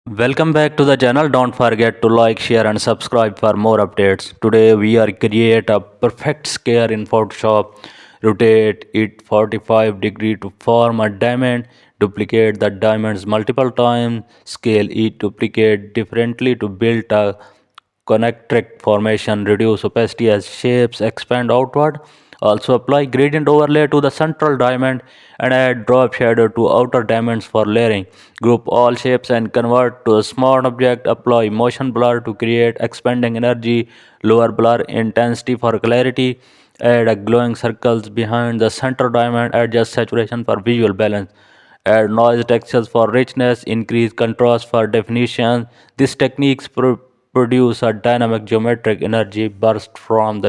Welcome back to the channel. Don't forget to like, share and subscribe for more updates. Today we are create a perfect square in Photoshop. Rotate it 45 degree to form a diamond. Duplicate the diamonds multiple times. Scale each duplicate differently to build a concentric formation. Reduce opacity as shapes expand outward. Also apply gradient overlay to the central diamond and add drop shadow to outer diamonds for layering. Group all shapes and convert to a small object. Apply motion blur to create expanding energy. Lower blur intensity for clarity. Add a glowing circles behind the center diamond. Adjust saturation for visual balance. Add noise textures for richness. Increase contrast for definition. These techniques produce a dynamic geometric energy burst from the